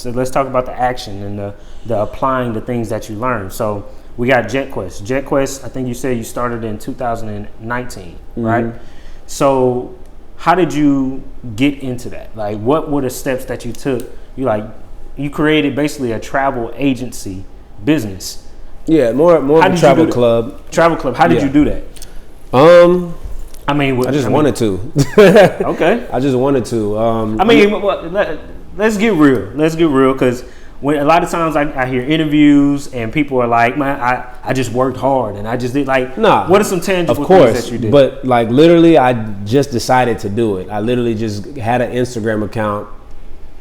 So let's talk about the action and the applying the things that you learned. So we got JetQuest. JetQuest, I think you said you started in 2019, right? So how did you get into that? Like, what were the steps that you took? You created basically a travel agency business. Yeah, more of a travel club. Travel club. How did you do that? I just wanted to. Okay. I just wanted to. Let's get real. Because when a lot of times I hear interviews and people are like, man, I just worked hard and I just did what are some tangible things that you did? But like literally I just decided to do it. I literally just had an Instagram account,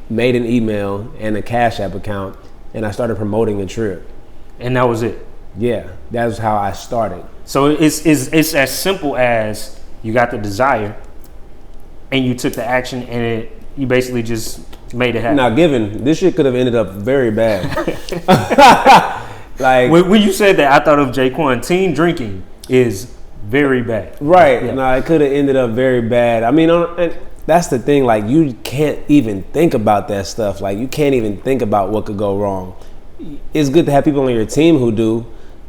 made an email and a Cash App account, and I started promoting a trip. And that was it? Yeah, that was how I started. So it's as simple as you got the desire and you took the action and you basically just made it happen. Now, given this shit could have ended up very bad. Like when you said that, I thought of Jaquan. Teen drinking is very bad. Right. Yeah. No, it could have ended up very bad. I mean, and that's the thing. Like, you can't even think about that stuff. Like, you can't even think about what could go wrong. It's good to have people on your team who do.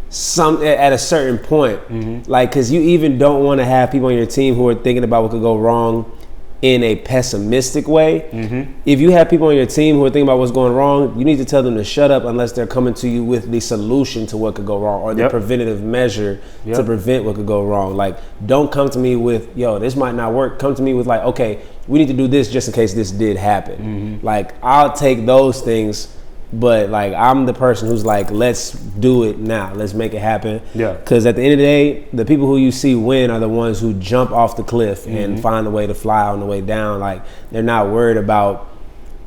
Some at a certain point, like, because you even don't want to have people on your team who are thinking about what could go wrong in a pessimistic way. If you have people on your team who are thinking about what's going wrong, you need to tell them to shut up unless they're coming to you with the solution to what could go wrong or the preventative measure to prevent what could go wrong. Like, don't come to me with, yo, this might not work. Come to me with like, okay, we need to do this just in case this did happen. Like, I'll take those things. But like, I'm the person who's like, let's do it now. Let's make it happen. Yeah. Because at the end of the day, the people who you see win are the ones who jump off the cliff and find a way to fly on the way down. Like, they're not worried about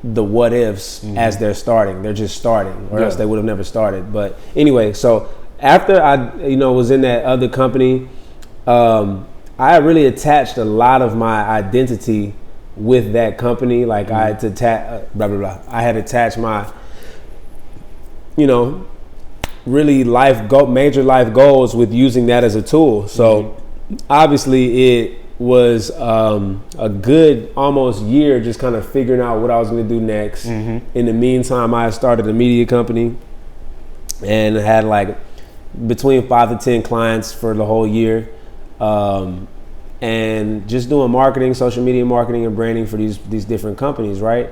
the what ifs as they're starting. They're just starting, or else they would have never started. But anyway, so after I, was in that other company, I really attached a lot of my identity with that company. Like, I had to I had attached my really major life goals with using that as a tool. So obviously it was a good almost year just kind of figuring out what I was going to do next. In the meantime, I started a media company and had like between 5 to 10 clients for the whole year, and just doing marketing, social media marketing and branding for these different companies, right?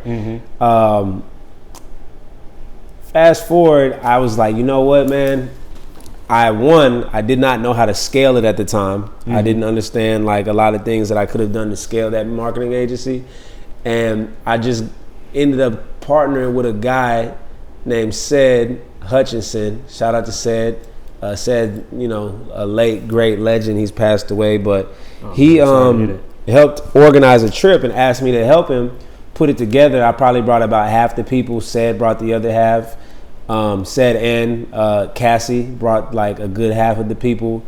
Fast forward, I was like, you know what, man? I did not know how to scale it at the time. I didn't understand like a lot of things that I could have done to scale that marketing agency. And I just ended up partnering with a guy named Ced Hutchinson. Shout out to Ced. Ced, a late, great legend. He's passed away, but he helped organize a trip and asked me to help him put it together. I probably brought about half the people. Ced brought the other half. Ced and Cassie brought like a good half of the people.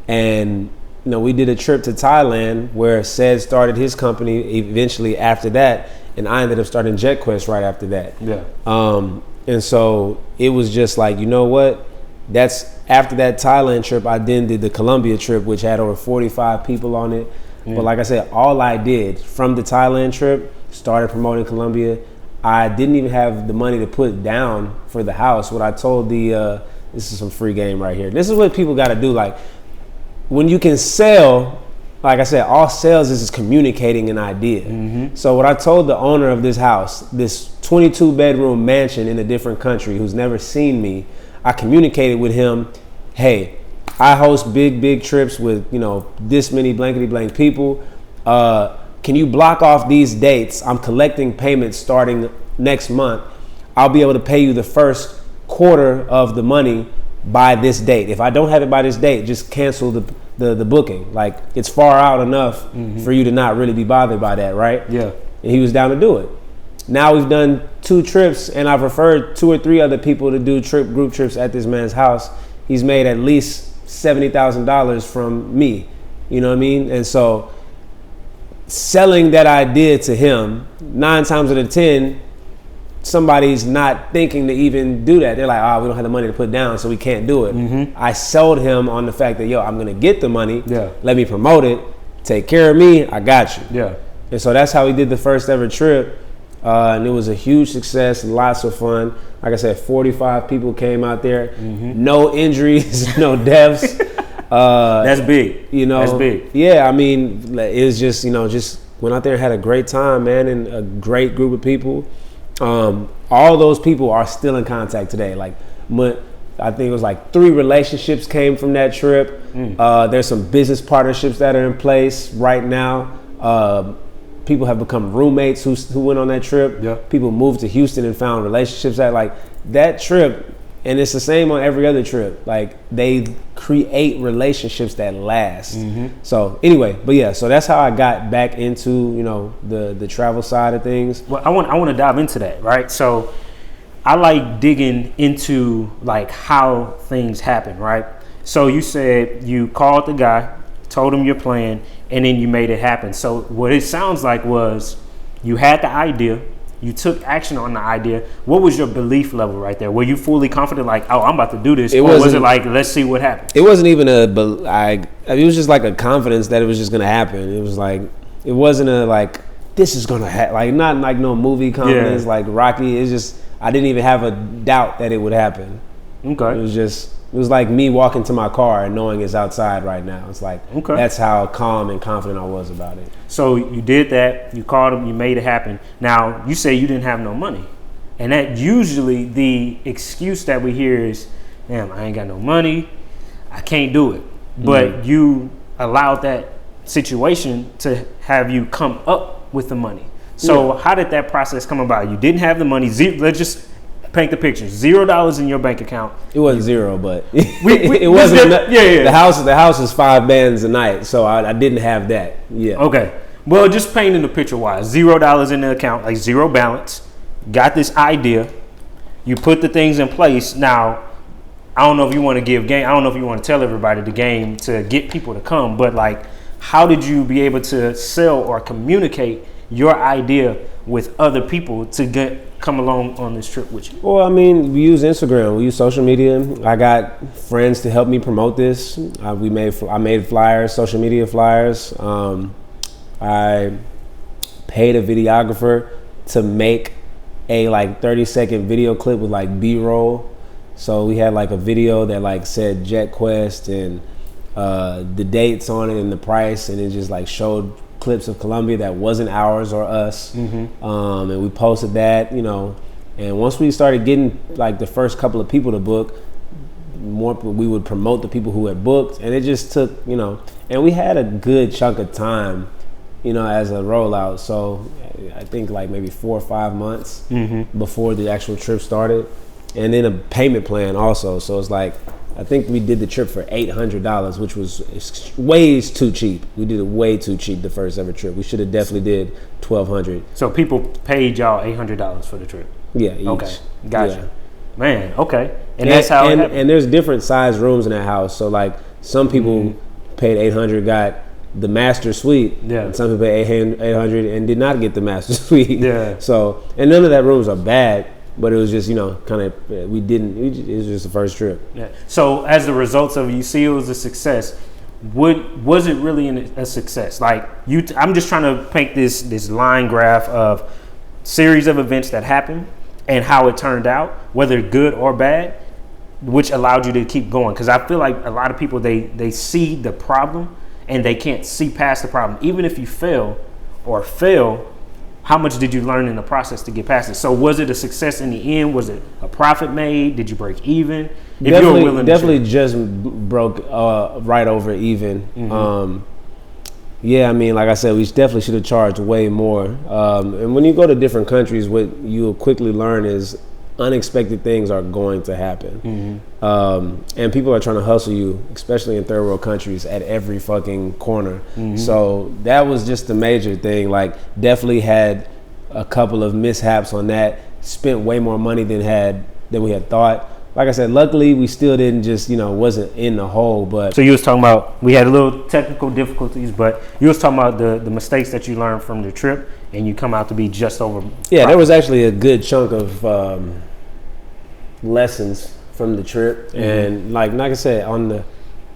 And we did a trip to Thailand where Ced started his company eventually after that, and I ended up starting JetQuest right after that. And so it was just like, you know what? That's after that Thailand trip, I then did the Colombia trip, which had over 45 people on it. But like I said, all I did from the Thailand trip, started promoting Colombia. I didn't even have the money to put down for the house. What I told this is some free game right here. This is what people got to do. Like, when you can sell, like I said, all sales is communicating an idea. So what I told the owner of this house, this 22 bedroom mansion in a different country who's never seen me, I communicated with him, hey, I host big trips with, this many blankety blank people. Can you block off these dates? I'm collecting payments starting next month. I'll be able to pay you the first quarter of the money by this date. If I don't have it by this date, just cancel the booking. Like, it's far out enough for you to not really be bothered by that, right? Yeah. And he was down to do it. Now we've done 2 trips, and I've referred 2 or 3 other people to do group trips at this man's house. He's made at least $70,000 from me. You know what I mean? And so selling that idea to him, 9 times out of 10, somebody's not thinking to even do that. They're like, we don't have the money to put down, so we can't do it. I sold him on the fact that, I'm going to get the money. Let me promote it. Take care of me. I got you. And so that's how we did the first ever trip. and it was a huge success, lots of fun. Like I said, 45 people came out there, no injuries, no deaths. That's big. That's big. Yeah, I mean, it was just, just went out there and had a great time, man, and a great group of people. All those people are still in contact today. Like, I think it was like 3 relationships came from that trip. There's some business partnerships that are in place right now. People have become roommates who went on that trip. Yeah. People moved to Houston and found relationships that trip. And it's the same on every other trip. Like, they create relationships that last. So anyway, but yeah, so that's how I got back into, the travel side of things. Well, I want to dive into that, right? So I like digging into like how things happen, right? So you said you called the guy, told him your plan, and then you made it happen. So what it sounds like was you had the idea, you took action on the idea. What was your belief level right there? Were you fully confident, like, oh, I'm about to do this? Or was it like, let's see what happens? It wasn't even it was just like a confidence that it was just going to happen. It was like, it wasn't a like, this is going to happen. Like, not like no movie confidence, like Rocky. It's just, I didn't even have a doubt that it would happen. Okay. It was like me walking to my car and knowing it's outside right now. It's like, that's how calm and confident I was about it. So you did that, you called him, you made it happen. Now, you say you didn't have no money. And that usually the excuse that we hear is, damn, I ain't got no money, I can't do it. But you allowed that situation to have you come up with the money. So how did that process come about? You didn't have the money. Let's just paint the picture. $0 in your bank account. It wasn't zero, but it wasn't. The house is 5 bands a night, so I didn't have that. Yeah. Okay. Well, just painting the picture wise, $0 in the account, like zero balance. Got this idea. You put the things in place. Now, I don't know if you want to give game. I don't know if you want to tell everybody the game to get people to come, but like, how did you be able to sell or communicate your idea with other people to come along on this trip with you? Well, I mean, we use Instagram, we use social media. I got friends to help me promote this. I made flyers, social media flyers. I paid a videographer to make a like 30-second video clip with like B-roll. So we had like a video that like said Jet Quest and the dates on it and the price, and it just like showed clips of Colombia that wasn't ours or us. And we posted that, and once we started getting like the first couple of people to book, we would promote the people who had booked, and it just took, and we had a good chunk of time, as a rollout. So I think like maybe 4 or 5 months before the actual trip started, and then a payment plan also. So it's like, I think we did the trip for $800, which was way too cheap. We did it way too cheap the first ever trip. We should have definitely did $1,200. So people paid y'all $800 for the trip? Yeah, each. Okay, gotcha. Yeah. Man, okay. And that's how it happened. And there's different size rooms in that house. So like some people paid $800, got the master suite. Yeah. And some people paid $800 and did not get the master suite. Yeah. So, and none of that rooms are bad. But it was just, it was just the first trip. Yeah. So as the results of it, you see it was a success. Was it really a success? Like I'm just trying to paint this line graph of series of events that happened and how it turned out, whether good or bad, which allowed you to keep going. Because I feel like a lot of people, they see the problem and they can't see past the problem. Even if you fail, how much did you learn in the process to get past it? So was it a success in the end? Was it a profit made? Did you break even? If definitely, you're willing definitely just broke right over even. Yeah, I mean, like I said, we definitely should have charged way more. And when you go to different countries, what you'll quickly learn is unexpected things are going to happen. And people are trying to hustle you, especially in third world countries, at every fucking corner. So that was just the major thing. Like, definitely had a couple of mishaps on that. Spent way more money than we had thought. Like I said, luckily we still didn't just, wasn't in the hole. But so you was talking about, we had a little technical difficulties, but you was talking about the mistakes that you learned from the trip, and you come out to be just over. Yeah, there was actually a good chunk of lessons from the trip. And like I said, on the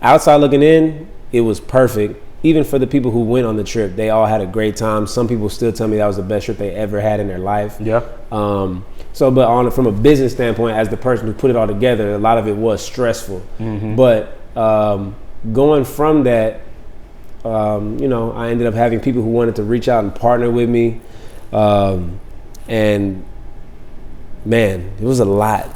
outside looking in, it was perfect. even for the people who went on the trip, they all had a great time. Some people still tell me that was the best trip they ever had in their life. Yeah. But from a business standpoint, as the person who put it all together, a lot of it was stressful. Mm-hmm. But going from that, I ended up having people who wanted to reach out and partner with me. And man, it was a lot.